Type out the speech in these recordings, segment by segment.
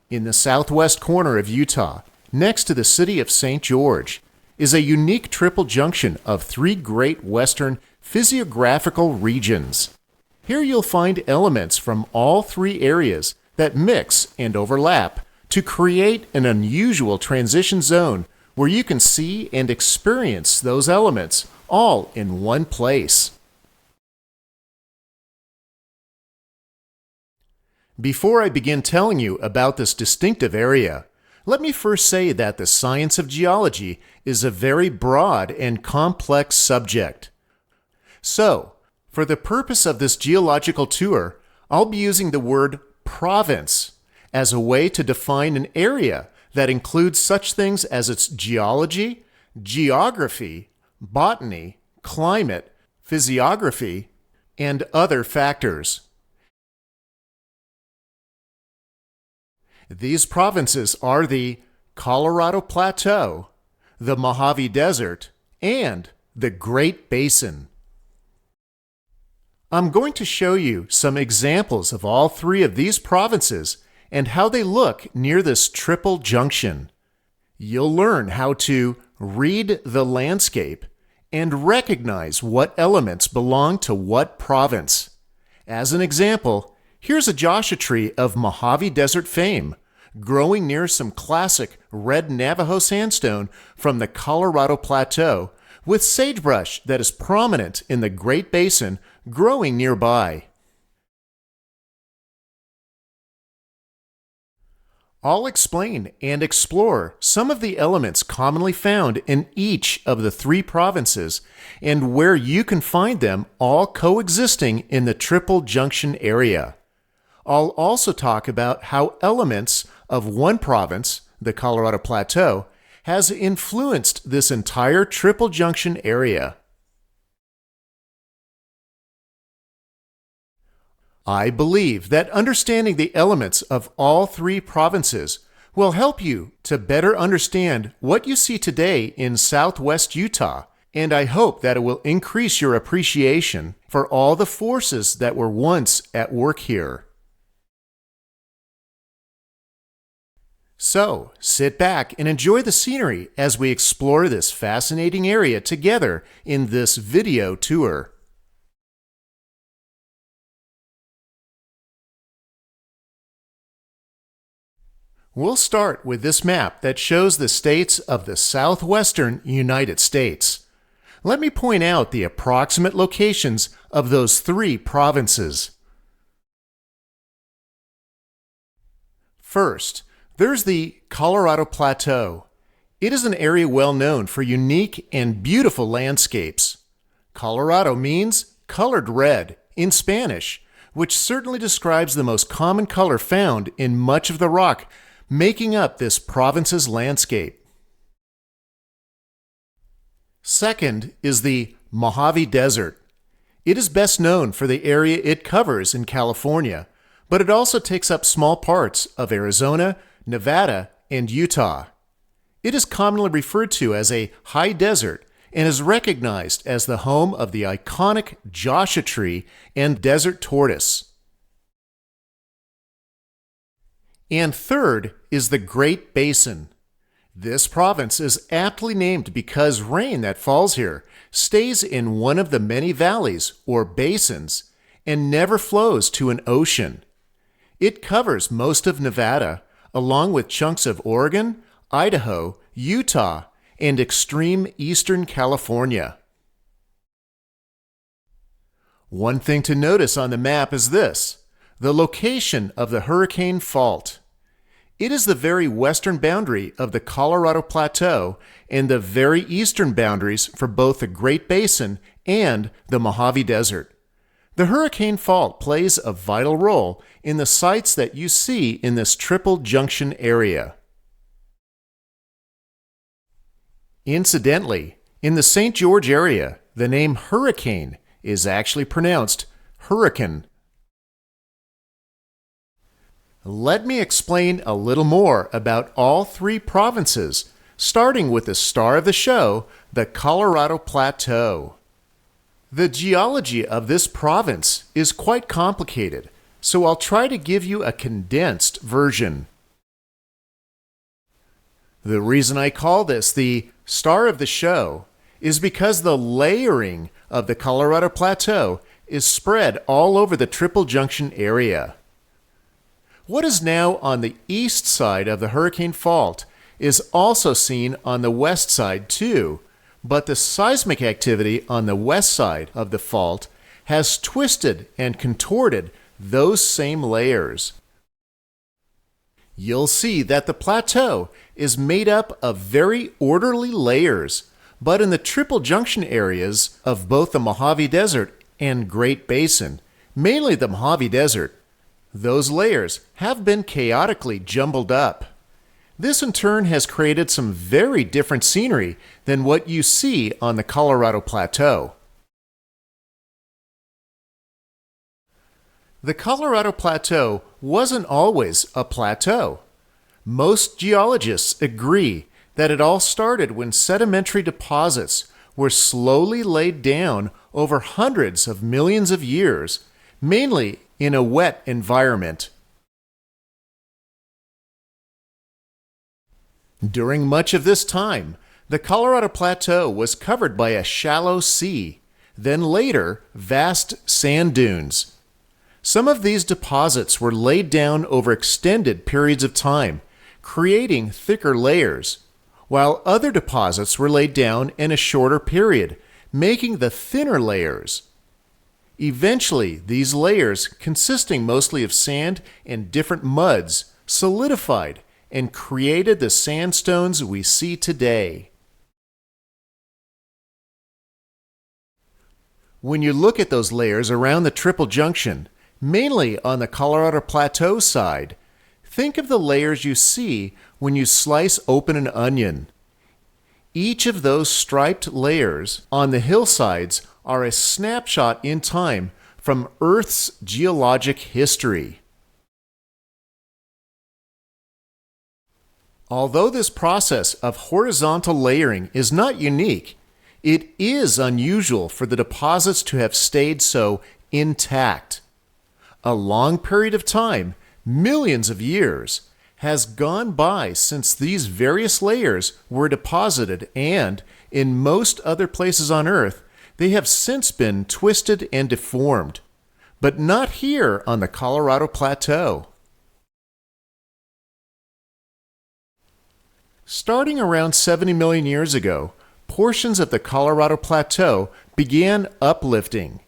In the southwest corner of Utah, next to the city of St. George, is a unique triple junction of three great western physiographical regions. Here you'll find elements from all three areas that mix and overlap to create an unusual transition zone where you can see and experience those elements all in one place. Before I begin telling you about this distinctive area, let me first say that the science of geology is a very broad and complex subject. So, for the purpose of this geological tour, I'll be using the word province as a way to define an area that includes such things as its geology, geography, botany, climate, physiography, and other factors. These provinces are the Colorado Plateau, the Mojave Desert, and the Great Basin. I'm going to show you some examples of all three of these provinces and how they look near this triple junction. You'll learn how to read the landscape and recognize what elements belong to what province. As an example, here's a Joshua tree of Mojave Desert fame, growing near some classic red Navajo sandstone from the Colorado Plateau, with sagebrush that is prominent in the Great Basin growing nearby. I'll explain and explore some of the elements commonly found in each of the three provinces and where you can find them all coexisting in the Triple Junction area. I'll also talk about how elements of one province, the Colorado Plateau, has influenced this entire Triple Junction area. I believe that understanding the elements of all three provinces will help you to better understand what you see today in Southwest Utah, and I hope that it will increase your appreciation for all the forces that were once at work here. So, sit back and enjoy the scenery as we explore this fascinating area together in this video tour. We'll start with this map that shows the states of the southwestern United States. Let me point out the approximate locations of those three provinces. First, there's the Colorado Plateau. It is an area well known for unique and beautiful landscapes. Colorado means colored red in Spanish, which certainly describes the most common color found in much of the rock making up this province's landscape. Second is the Mojave Desert. It is best known for the area it covers in California, but it also takes up small parts of Arizona, Nevada, and Utah. It is commonly referred to as a high desert and is recognized as the home of the iconic Joshua tree and desert tortoise. And third is the Great Basin. This province is aptly named because rain that falls here stays in one of the many valleys or basins and never flows to an ocean. It covers most of Nevada, along with chunks of Oregon, Idaho, Utah, and extreme eastern California. One thing to notice on the map is this: the location of the Hurricane Fault. It is the very western boundary of the Colorado Plateau and the very eastern boundaries for both the Great Basin and the Mojave Desert. The Hurricane Fault plays a vital role in the sites that you see in this Triple Junction area. Incidentally, in the St. George area, the name hurricane is actually pronounced hurricane. Let me explain a little more about all three provinces, starting with the star of the show, the Colorado Plateau. The geology of this province is quite complicated, so I'll try to give you a condensed version. The reason I call this the star of the show is because the layering of the Colorado Plateau is spread all over the Triple Junction area. What is now on the east side of the Hurricane Fault is also seen on the west side too, but the seismic activity on the west side of the fault has twisted and contorted those same layers. You'll see that the plateau is made up of very orderly layers, but in the Triple Junction areas of both the Mojave Desert and Great Basin, mainly the Mojave Desert, those layers have been chaotically jumbled up. This in turn has created some very different scenery than what you see on the Colorado Plateau. The Colorado Plateau wasn't always a plateau. Most geologists agree that it all started when sedimentary deposits were slowly laid down over hundreds of millions of years, mainly in a wet environment. During much of this time, the Colorado Plateau was covered by a shallow sea, then later vast sand dunes. Some of these deposits were laid down over extended periods of time, creating thicker layers, while other deposits were laid down in a shorter period, making the thinner layers. Eventually, these layers, consisting mostly of sand and different muds, solidified and created the sandstones we see today. When you look at those layers around the Triple Junction, mainly on the Colorado Plateau side, think of the layers you see when you slice open an onion. Each of those striped layers on the hillsides are a snapshot in time from Earth's geologic history. Although this process of horizontal layering is not unique, it is unusual for the deposits to have stayed so intact. A long period of time, millions of years, has gone by since these various layers were deposited, and in most other places on Earth, they have since been twisted and deformed, but not here on the Colorado Plateau. Starting around 70 million years ago, portions of the Colorado Plateau began uplifting.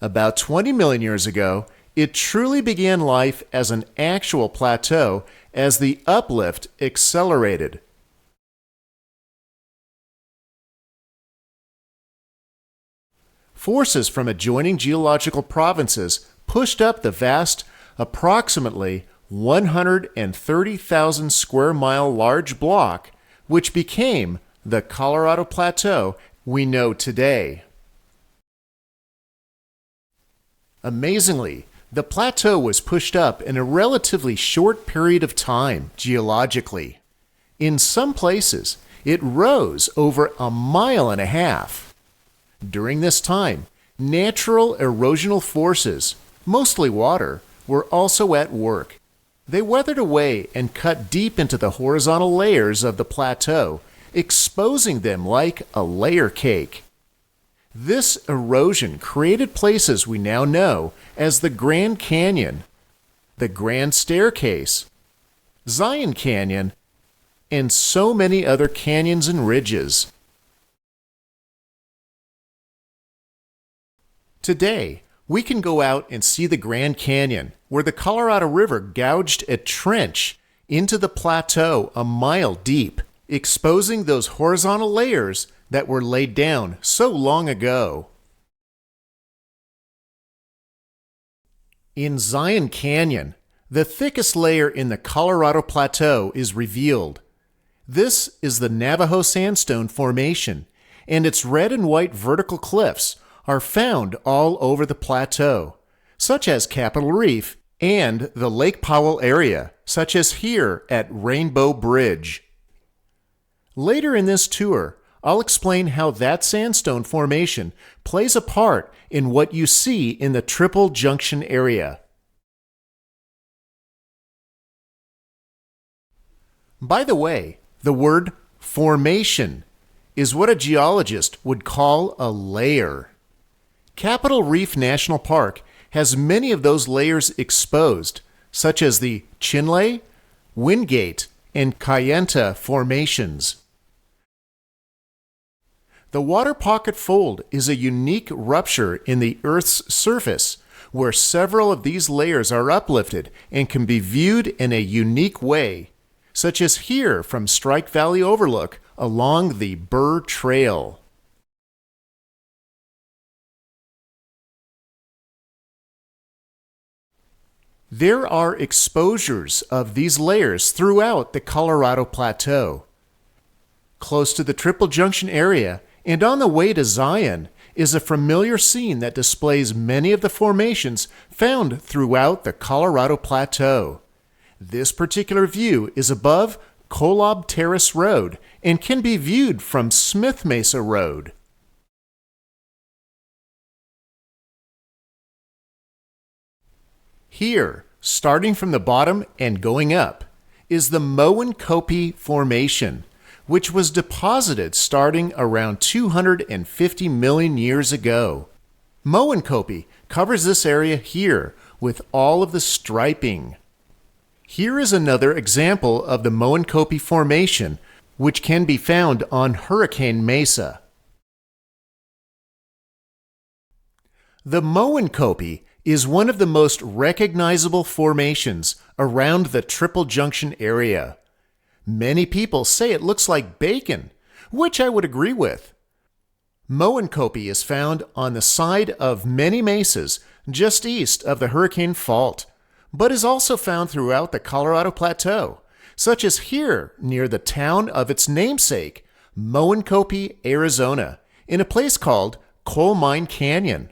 About 20 million years ago, it truly began life as an actual plateau as the uplift accelerated. Forces from adjoining geological provinces pushed up the vast, approximately 130,000 square mile large block, which became the Colorado Plateau we know today. Amazingly, the plateau was pushed up in a relatively short period of time geologically. In some places, it rose over 1.5 miles. During this time, natural erosional forces, mostly water, were also at work. They weathered away and cut deep into the horizontal layers of the plateau, exposing them like a layer cake. This erosion created places we now know as the Grand Canyon, the Grand Staircase, Zion Canyon, and so many other canyons and ridges. Today, we can go out and see the Grand Canyon, where the Colorado River gouged a trench into the plateau 1 mile deep, exposing those horizontal layers that were laid down so long ago. In Zion Canyon, the thickest layer in the Colorado Plateau is revealed. This is the Navajo Sandstone Formation, and its red and white vertical cliffs are found all over the plateau, such as Capitol Reef and the Lake Powell area, such as here at Rainbow Bridge. Later in this tour, I'll explain how that sandstone formation plays a part in what you see in the Triple Junction area. By the way, The word formation is what a geologist would call a layer. Capitol Reef National Park has many of those layers exposed, such as the Chinle, Wingate, and Kayenta formations. The water pocket fold is a unique rupture in the Earth's surface where several of these layers are uplifted and can be viewed in a unique way, such as here from Strike Valley Overlook along the Burr Trail. There are exposures of these layers throughout the Colorado Plateau. Close to the Triple Junction area and on the way to Zion is a familiar scene that displays many of the formations found throughout the Colorado Plateau. This particular view is above Kolob Terrace Road and can be viewed from Smith Mesa Road. Here, starting from the bottom and going up, is the Moenkopi Formation, which was deposited starting around 250 million years ago. Moenkopi covers this area here with all of the striping. Here is another example of the Moenkopi Formation, which can be found on Hurricane Mesa. The Moenkopi is one of the most recognizable formations around the Triple Junction area. Many people say it looks like bacon, which I would agree with. Moenkopi is found on the side of many mesas just east of the Hurricane Fault, but is also found throughout the Colorado Plateau, such as here near the town of its namesake, Moenkopi, Arizona, in a place called Coal Mine Canyon.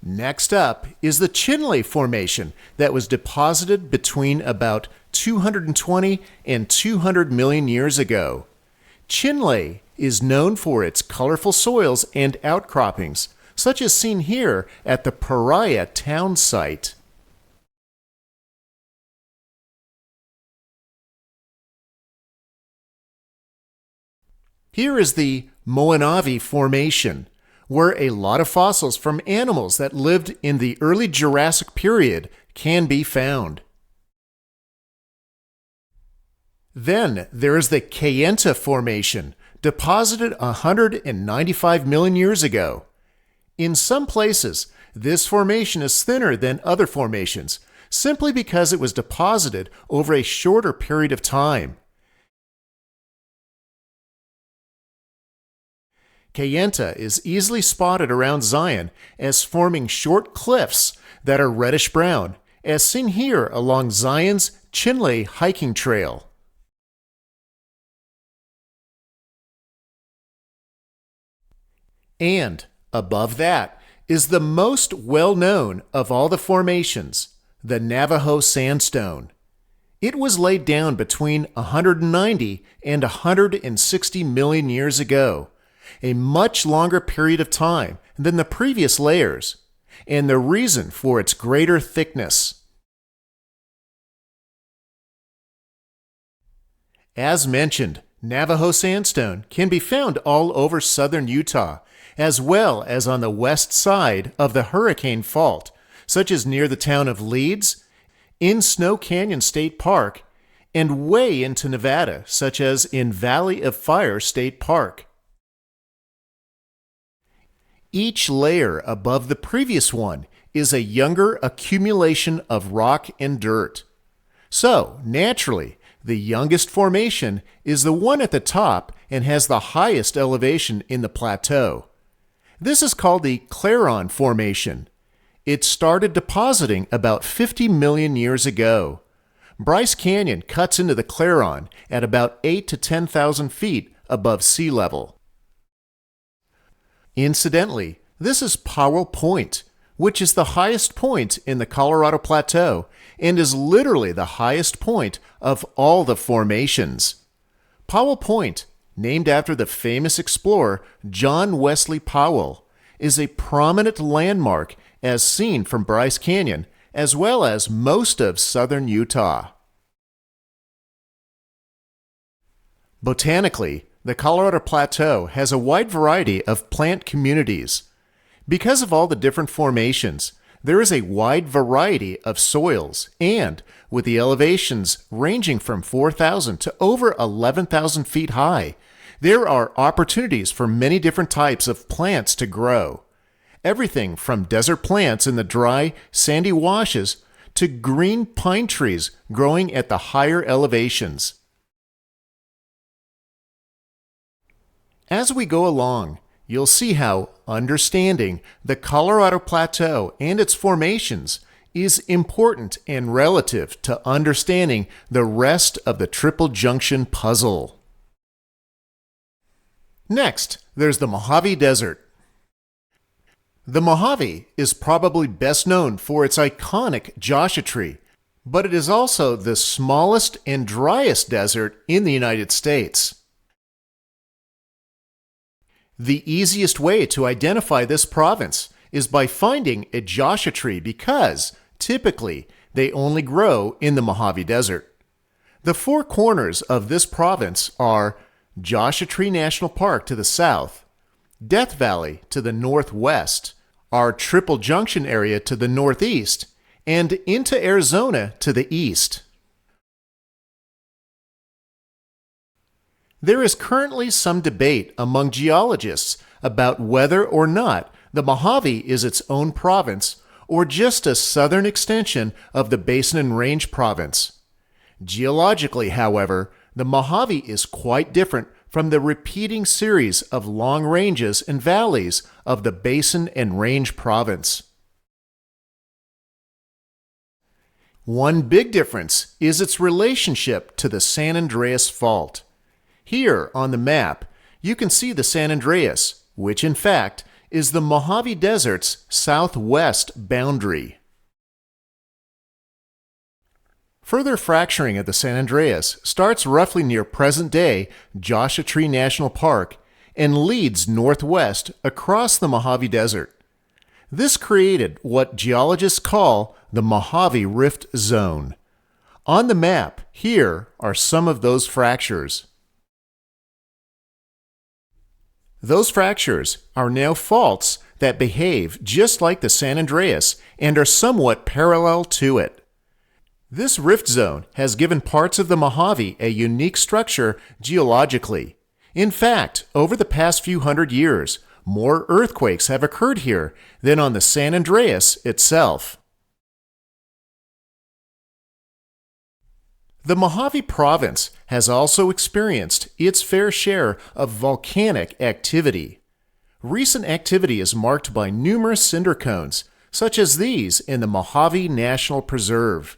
Next up is the Chinle Formation that was deposited between about 220 and 200 million years ago. Chinle is known for its colorful soils and outcroppings, such as seen here at the Pariah town site. Here is the Mojave Formation, where a lot of fossils from animals that lived in the early Jurassic period can be found. Then there is the Kayenta Formation, deposited 195 million years ago. In some places, this formation is thinner than other formations, simply because it was deposited over a shorter period of time. Kayenta is easily spotted around Zion as forming short cliffs that are reddish-brown, as seen here along Zion's Chinle hiking trail. And above that is the most well-known of all the formations, the Navajo Sandstone. It was laid down between 190 and 160 million years ago, a much longer period of time than the previous layers, and the reason for its greater thickness. As mentioned, Navajo sandstone can be found all over southern Utah, as well as on the west side of the Hurricane Fault, such as near the town of Leeds, in Snow Canyon State Park, and way into Nevada, such as in Valley of Fire State Park. Each layer above the previous one is a younger accumulation of rock and dirt. So, naturally, the youngest formation is the one at the top and has the highest elevation in the plateau. This is called the Claron Formation. It started depositing about 50 million years ago. Bryce Canyon cuts into the Claron at about 8 to 10,000 feet above sea level. Incidentally, this is Powell Point, which is the highest point in the Colorado Plateau and is literally the highest point of all the formations. Powell Point, named after the famous explorer John Wesley Powell, is a prominent landmark as seen from Bryce Canyon, as well as most of southern Utah. Botanically, the Colorado Plateau has a wide variety of plant communities. Because of all the different formations, there is a wide variety of soils, and with the elevations ranging from 4,000 to over 11,000 feet high, there are opportunities for many different types of plants to grow. Everything from desert plants in the dry, sandy washes to green pine trees growing at the higher elevations. As we go along, you'll see how understanding the Colorado Plateau and its formations is important and relative to understanding the rest of the Triple Junction puzzle. Next, there's the Mojave Desert. The Mojave is probably best known for its iconic Joshua Tree, but it is also the smallest and driest desert in the United States. The easiest way to identify this province is by finding a Joshua tree because, typically, they only grow in the Mojave Desert. The four corners of this province are Joshua Tree National Park to the south, Death Valley to the northwest, our Triple Junction area to the northeast, and into Arizona to the east. There is currently some debate among geologists about whether or not the Mojave is its own province or just a southern extension of the Basin and Range province. Geologically, however, the Mojave is quite different from the repeating series of long ranges and valleys of the Basin and Range province. One big difference is its relationship to the San Andreas Fault. Here on the map, you can see the San Andreas, which in fact is the Mojave Desert's southwest boundary. Further fracturing of the San Andreas starts roughly near present-day Joshua Tree National Park and leads northwest across the Mojave Desert. This created what geologists call the Mojave Rift Zone. On the map, here are some of those fractures. Those fractures are now faults that behave just like the San Andreas and are somewhat parallel to it. This rift zone has given parts of the Mojave a unique structure geologically. In fact, over the past few hundred years, more earthquakes have occurred here than on the San Andreas itself. The Mojave Province has also experienced its fair share of volcanic activity. Recent activity is marked by numerous cinder cones, such as these in the Mojave National Preserve.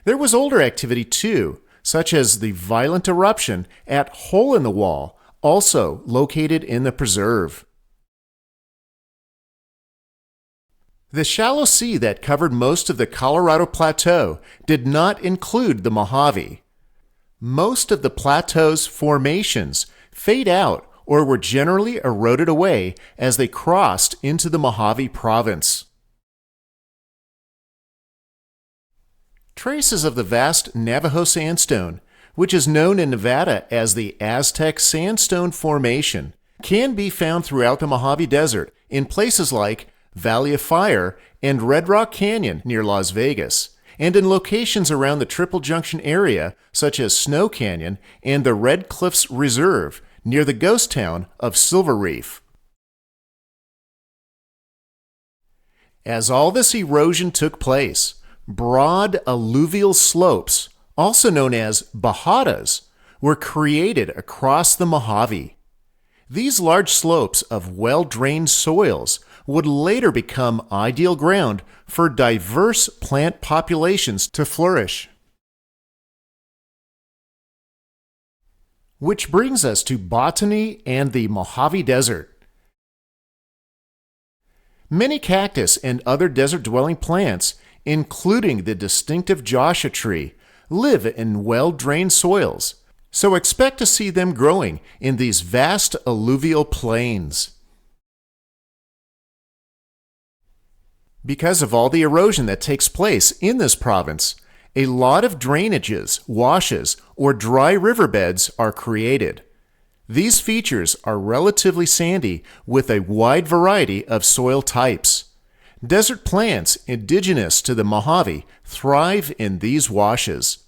There was older activity too, such as the violent eruption at Hole in the Wall, also located in the preserve. The shallow sea that covered most of the Colorado Plateau did not include the Mojave. Most of the plateau's formations fade out or were generally eroded away as they crossed into the Mojave Province. Traces of the vast Navajo sandstone, which is known in Nevada as the Aztec Sandstone Formation, can be found throughout the Mojave Desert in places like Valley of Fire and Red Rock Canyon near Las Vegas, and in locations around the Triple Junction area such as Snow Canyon and the Red Cliffs Reserve near the ghost town of Silver Reef. As all this erosion took place, broad alluvial slopes, also known as bajadas, were created across the Mojave. These large slopes of well-drained soils would later become ideal ground for diverse plant populations to flourish. Which brings us to botany and the Mojave Desert. Many cactus and other desert-dwelling plants, including the distinctive Joshua tree, live in well-drained soils, so expect to see them growing in these vast alluvial plains. Because of all the erosion that takes place in this province, A lot of drainages, washes, or dry riverbeds are created. These features are relatively sandy with a wide variety of soil types. Desert plants indigenous to the Mojave thrive in these washes.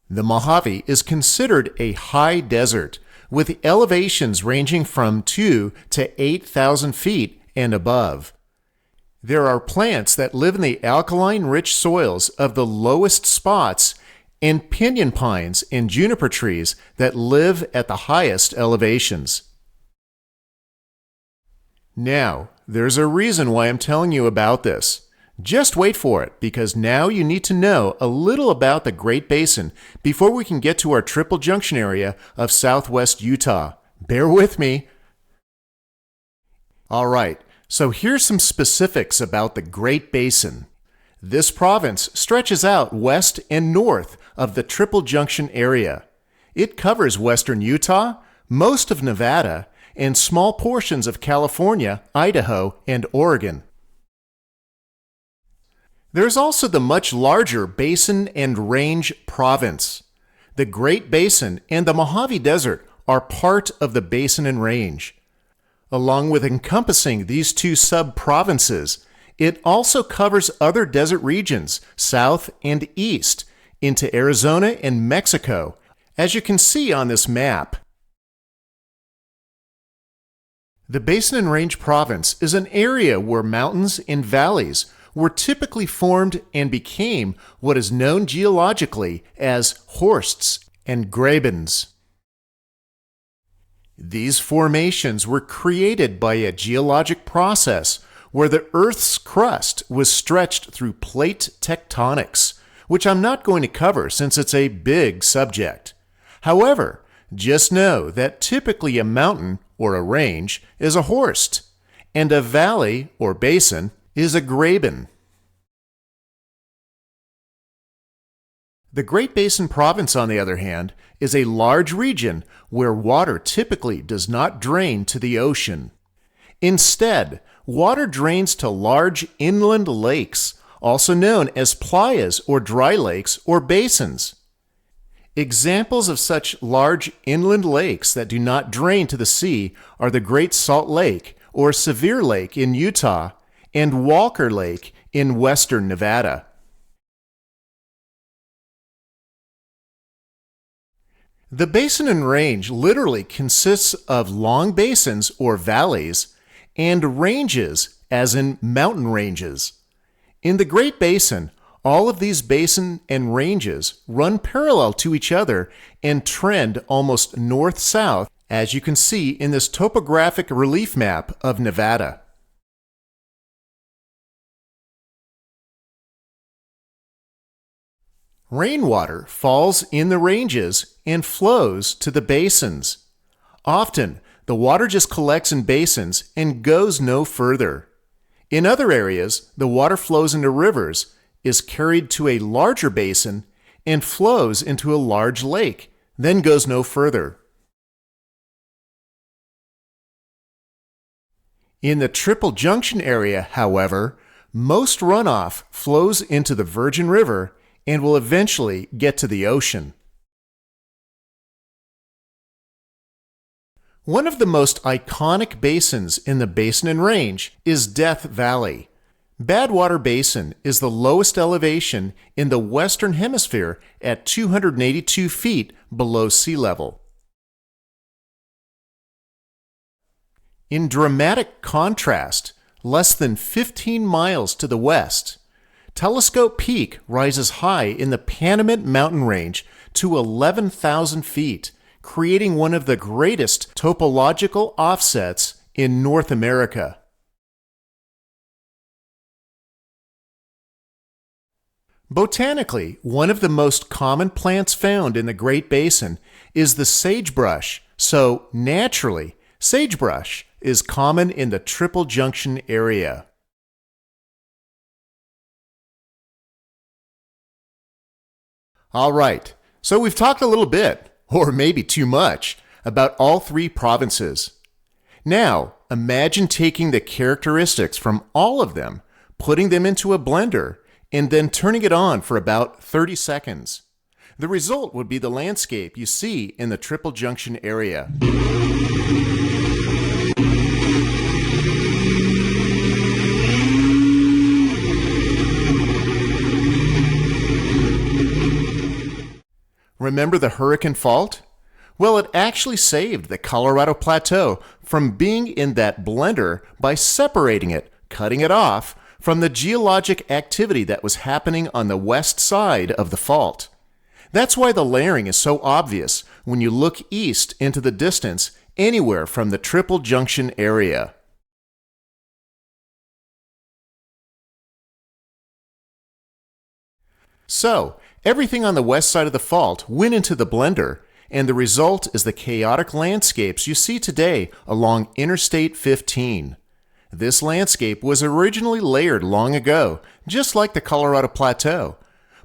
The Mojave is considered a high desert, with elevations ranging from 2 to 8,000 feet and above. There are plants that live in the alkaline-rich soils of the lowest spots and pinyon pines and juniper trees that live at the highest elevations. Now, there's a reason why I'm telling you about this. Just wait for it, because now you need to know a little about the Great Basin before we can get to our Triple Junction area of Southwest Utah. Bear with me. All right, so here's some specifics about the Great Basin. This province stretches out west and north of the Triple Junction area. It covers western Utah, most of Nevada, and small portions of California, Idaho, and Oregon. There's also the much larger Basin and Range Province. The Great Basin and the Mojave Desert are part of the Basin and Range. Along with encompassing these two sub-provinces, it also covers other desert regions, south and east, into Arizona and Mexico, as you can see on this map. The Basin and Range Province is an area where mountains and valleys were typically formed and became what is known geologically as horsts and grabens. These formations were created by a geologic process where the Earth's crust was stretched through plate tectonics, which I'm not going to cover since it's a big subject. However, just know that typically a mountain or a range is a horst, and a valley or basin is a graben. The Great Basin Province, on the other hand, is a large region where water typically does not drain to the ocean. Instead, water drains to large inland lakes, also known as playas or dry lakes or basins. Examples of such large inland lakes that do not drain to the sea are the Great Salt Lake or Sevier Lake in Utah and Walker Lake in western Nevada. The Basin and Range literally consists of long basins or valleys and ranges, as in mountain ranges. In the Great Basin, all of these basin and ranges run parallel to each other and trend almost north-south, as you can see in this topographic relief map of Nevada. Rainwater falls in the ranges and flows to the basins. Often, the water just collects in basins and goes no further. In other areas, the water flows into rivers, is carried to a larger basin, and flows into a large lake, then goes no further. In the Triple Junction area, however, most runoff flows into the Virgin River and will eventually get to the ocean. One of the most iconic basins in the Basin and Range is Death Valley. Badwater Basin is the lowest elevation in the Western Hemisphere at 282 feet below sea level. In dramatic contrast, less than 15 miles to the west, Telescope Peak rises high in the Panamint Mountain Range to 11,000 feet, creating one of the greatest topological offsets in North America. Botanically, one of the most common plants found in the Great Basin is the sagebrush, so naturally, sagebrush is common in the Triple Junction area. All right, so we've talked a little bit, or maybe too much, about all three provinces. Now, imagine taking the characteristics from all of them, putting them into a blender, and then turning it on for about 30 seconds. The result would be the landscape you see in the Triple Junction area. Remember the hurricane fault? Well, it actually saved the Colorado Plateau from being in that blender by separating it, cutting it off, from the geologic activity that was happening on the west side of the fault. That's why the layering is so obvious when you look east into the distance anywhere from the Triple Junction area. So, everything on the west side of the fault went into the blender, and the result is the chaotic landscapes you see today along Interstate 15. This landscape was originally layered long ago, just like the Colorado Plateau,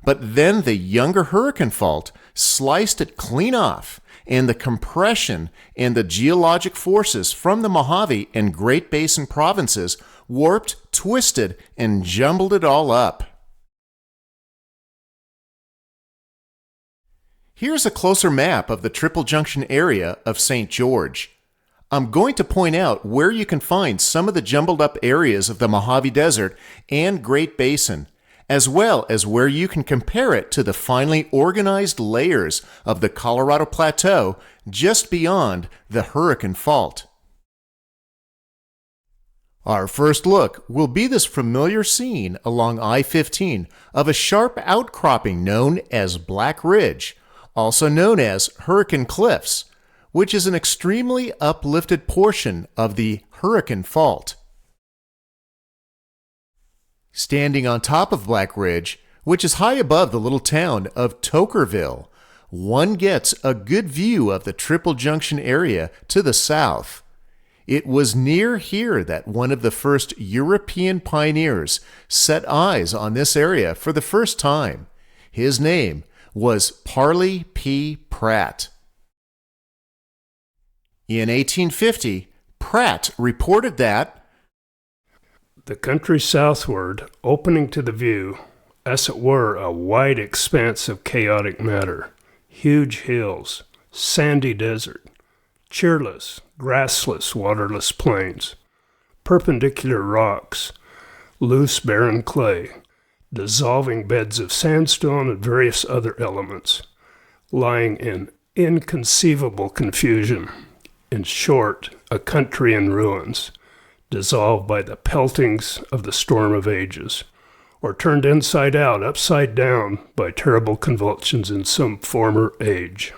but then the younger hurricane fault sliced it clean off, and the compression and the geologic forces from the Mojave and Great Basin provinces warped, twisted, and jumbled it all up. Here's a closer map of the Triple Junction area of St. George. I'm going to point out where you can find some of the jumbled up areas of the Mojave Desert and Great Basin, as well as where you can compare it to the finely organized layers of the Colorado Plateau just beyond the hurricane fault. Our first look will be this familiar scene along I-15 of a sharp outcropping known as Black Ridge, also known as Hurricane Cliffs, which is an extremely uplifted portion of the hurricane fault. Standing on top of Black Ridge, which is high above the little town of Tokerville, one gets a good view of the Triple Junction area to the south. It was near here that one of the first European pioneers set eyes on this area for the first time. His name was Parley P. Pratt. In 1850, Pratt reported that the country southward, opening to the view, as it were a wide expanse of chaotic matter, huge hills, sandy desert, cheerless, grassless, waterless plains, perpendicular rocks, loose barren clay, dissolving beds of sandstone and various other elements, lying in inconceivable confusion. In short, a country in ruins, dissolved by the peltings of the storm of ages, or turned inside out, upside down, by terrible convulsions in some former age.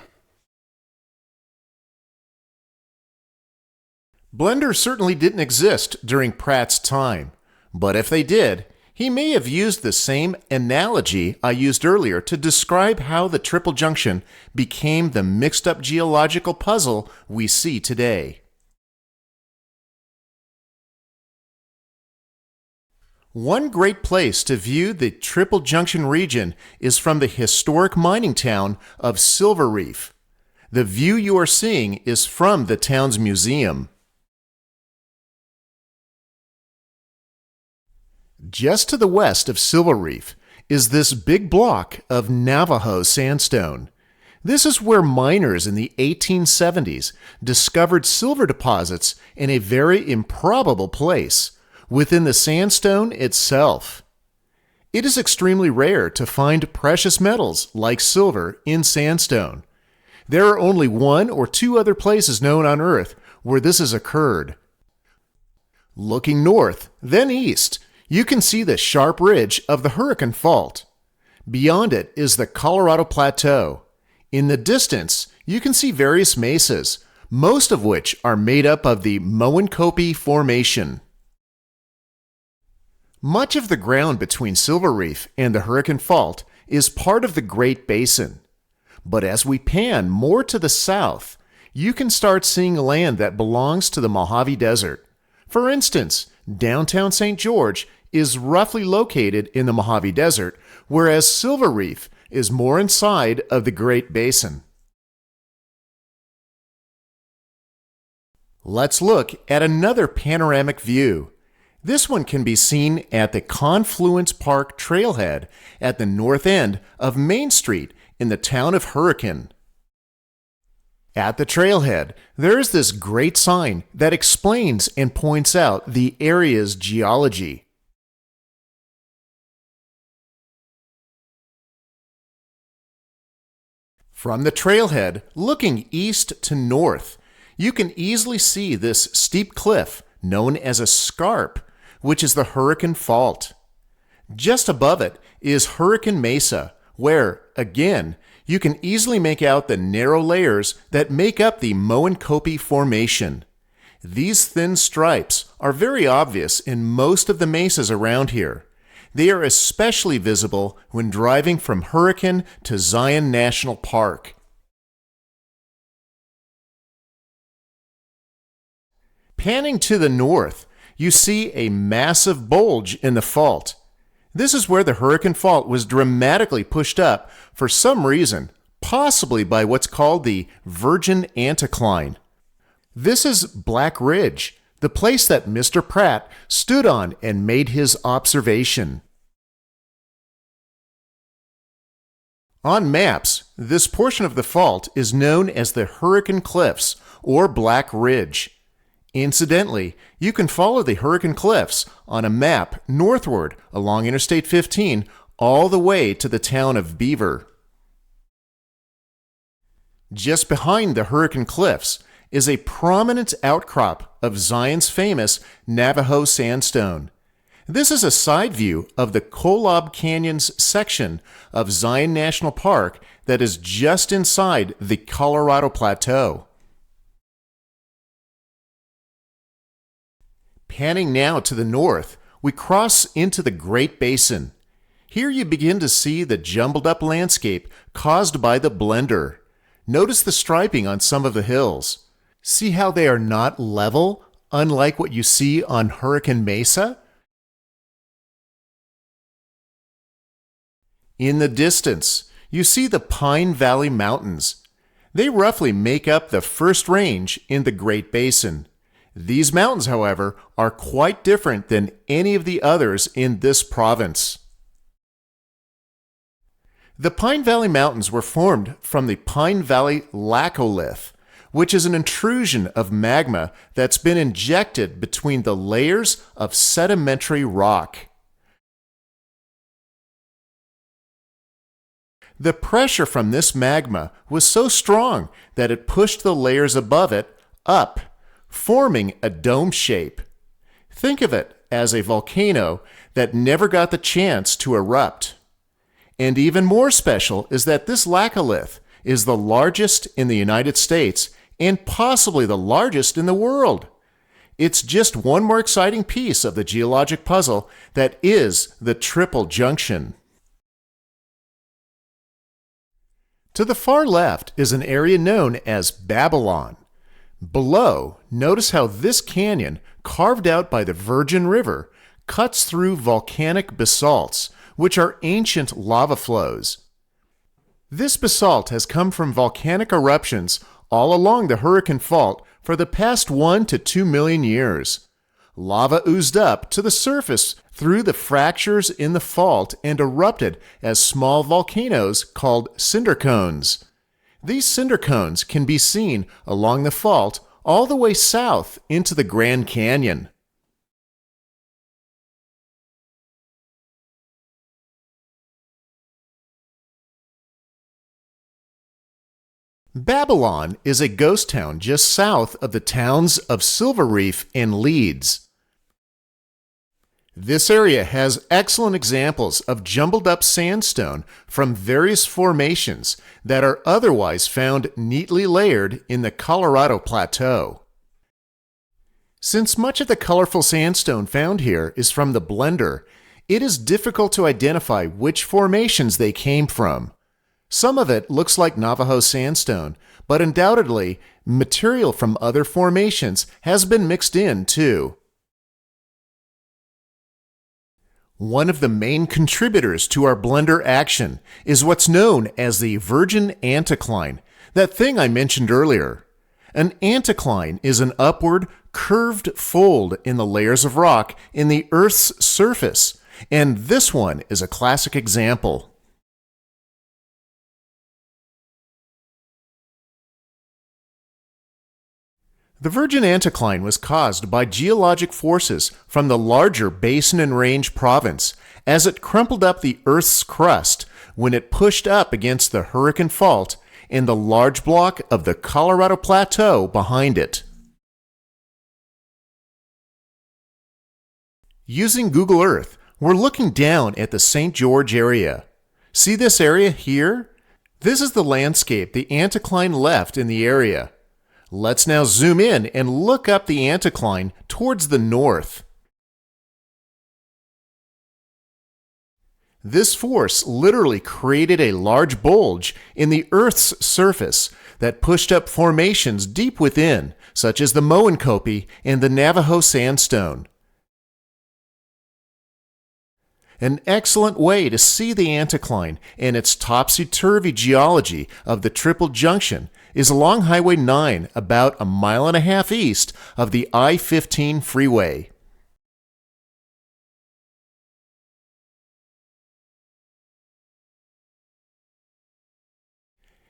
blenders certainly didn't exist during Pratt's time, but if they did, he may have used the same analogy I used earlier to describe how the Triple Junction became the mixed-up geological puzzle we see today. One great place to view the Triple Junction region is from the historic mining town of Silver Reef. The view you are seeing is from the town's museum. Just to the west of Silver Reef is this big block of Navajo sandstone. This is where miners in the 1870s discovered silver deposits in a very improbable place, within the sandstone itself. It is extremely rare to find precious metals like silver in sandstone. There are only one or two other places known on Earth where this has occurred. Looking north, then east, you can see the sharp ridge of the Hurricane Fault. Beyond it is the Colorado Plateau. In the distance, you can see various mesas, most of which are made up of the Moenkopi Formation. Much of the ground between Silver Reef and the Hurricane Fault is part of the Great Basin. But as we pan more to the south, you can start seeing land that belongs to the Mojave Desert. For instance, downtown St. George is roughly located in the Mojave Desert, whereas Silver Reef is more inside of the Great Basin. Let's look at another panoramic view. This one can be seen at the Confluence Park trailhead at the north end of Main Street in the town of Hurricane. At the trailhead, there is this great sign that explains and points out the area's geology. From the trailhead, looking east to north, you can easily see this steep cliff known as a scarp, which is the Hurricane Fault. Just above it is Hurricane Mesa, where, again, you can easily make out the narrow layers that make up the Moenkopi Formation. These thin stripes are very obvious in most of the mesas around here. They are especially visible when driving from Hurricane to Zion National Park. Panning to the north, you see a massive bulge in the fault. This is where the Hurricane Fault was dramatically pushed up for some reason, possibly by what's called the Virgin Anticline. This is Black Ridge, the place that Mr. Pratt stood on and made his observation. On maps, this portion of the fault is known as the Hurricane Cliffs or Black Ridge. Incidentally, you can follow the Hurricane Cliffs on a map northward along Interstate 15 all the way to the town of Beaver. Just behind the Hurricane Cliffs is a prominent outcrop of Zion's famous Navajo sandstone. This is a side view of the Kolob Canyons section of Zion National Park that is just inside the Colorado Plateau. Panning now to the north, we cross into the Great Basin. Here you begin to see the jumbled up landscape caused by the blender. Notice the striping on some of the hills. See how they are not level, unlike what you see on Hurricane Mesa? In the distance, you see the Pine Valley Mountains. They roughly make up the first range in the Great Basin. These mountains, however, are quite different than any of the others in this province. The Pine Valley Mountains were formed from the Pine Valley laccolith, which is an intrusion of magma that's been injected between the layers of sedimentary rock. The pressure from this magma was so strong that it pushed the layers above it up, forming a dome shape. Think of it as a volcano that never got the chance to erupt. And even more special is that this laccolith is the largest in the United States and possibly the largest in the world. It's just one more exciting piece of the geologic puzzle that is the Triple Junction. To the far left is an area known as Babylon. Below, notice how this canyon, carved out by the Virgin River, cuts through volcanic basalts, which are ancient lava flows. This basalt has come from volcanic eruptions all along the Hurricane Fault for the past 1 to 2 million years. Lava oozed up to the surface through the fractures in the fault and erupted as small volcanoes called cinder cones. These cinder cones can be seen along the fault all the way south into the Grand Canyon. Babylon is a ghost town just south of the towns of Silver Reef and Leeds. This area has excellent examples of jumbled up sandstone from various formations that are otherwise found neatly layered in the Colorado Plateau. Since much of the colorful sandstone found here is from the blender, it is difficult to identify which formations they came from. Some of it looks like Navajo sandstone, but undoubtedly, material from other formations has been mixed in too. One of the main contributors to our blender action is what's known as the Virgin Anticline, that thing I mentioned earlier. An anticline is an upward, curved fold in the layers of rock in the Earth's surface, and this one is a classic example. The Virgin Anticline was caused by geologic forces from the larger Basin and Range province as it crumpled up the Earth's crust when it pushed up against the Hurricane Fault and the large block of the Colorado Plateau behind it. Using Google Earth, we're looking down at the St. George area. See this area here? This is the landscape the anticline left in the area. Let's now zoom in and look up the anticline towards the north. This force literally created a large bulge in the Earth's surface that pushed up formations deep within, such as the Moenkopi and the Navajo sandstone. An excellent way to see the anticline and its topsy-turvy geology of the Triple Junction is along Highway 9 about a mile and a half east of the I-15 freeway.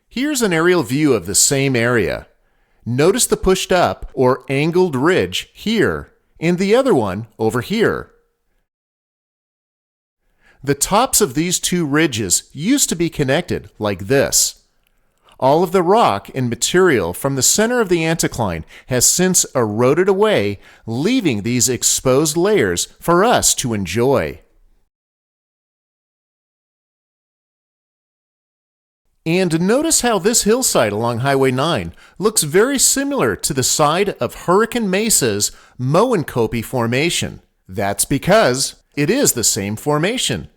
Here's an aerial view of the same area. Notice the pushed up or angled ridge here and the other one over here. The tops of these two ridges used to be connected like this. All of the rock and material from the center of the anticline has since eroded away, leaving these exposed layers for us to enjoy. And notice how this hillside along Highway 9 looks very similar to the side of Hurricane Mesa's Moenkopi Formation. That's because it is the same formation.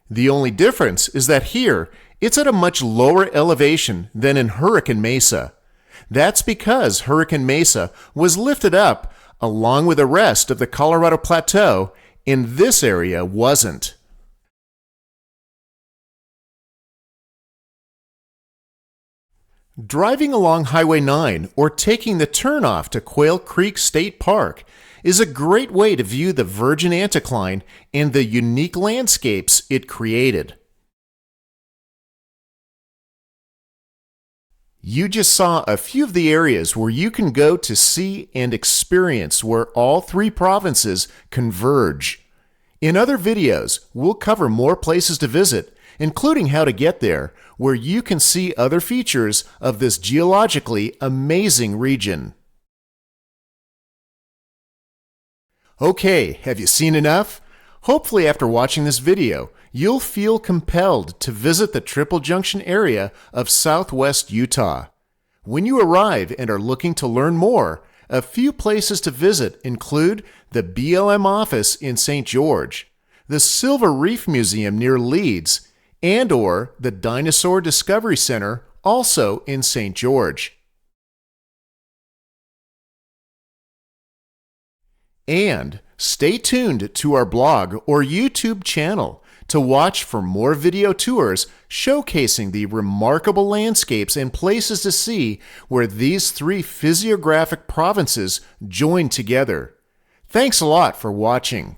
The only difference is that here, it's at a much lower elevation than in Hurricane Mesa. That's because Hurricane Mesa was lifted up along with the rest of the Colorado Plateau, and this area wasn't. Driving along Highway 9 or taking the turnoff to Quail Creek State Park is a great way to view the Virgin Anticline and the unique landscapes it created. You just saw a few of the areas where you can go to see and experience where all three provinces converge. In other videos, we'll cover more places to visit, including how to get there, where you can see other features of this geologically amazing region. Okay, have you seen enough? Hopefully after watching this video, you'll feel compelled to visit the Triple Junction area of Southwest Utah. When you arrive and are looking to learn more, a few places to visit include the BLM office in St. George, the Silver Reef Museum near Leeds, and/or the Dinosaur Discovery Center, also in St. George. And stay tuned to our blog or YouTube channel to watch for more video tours showcasing the remarkable landscapes and places to see where these three physiographic provinces join together. Thanks a lot for watching.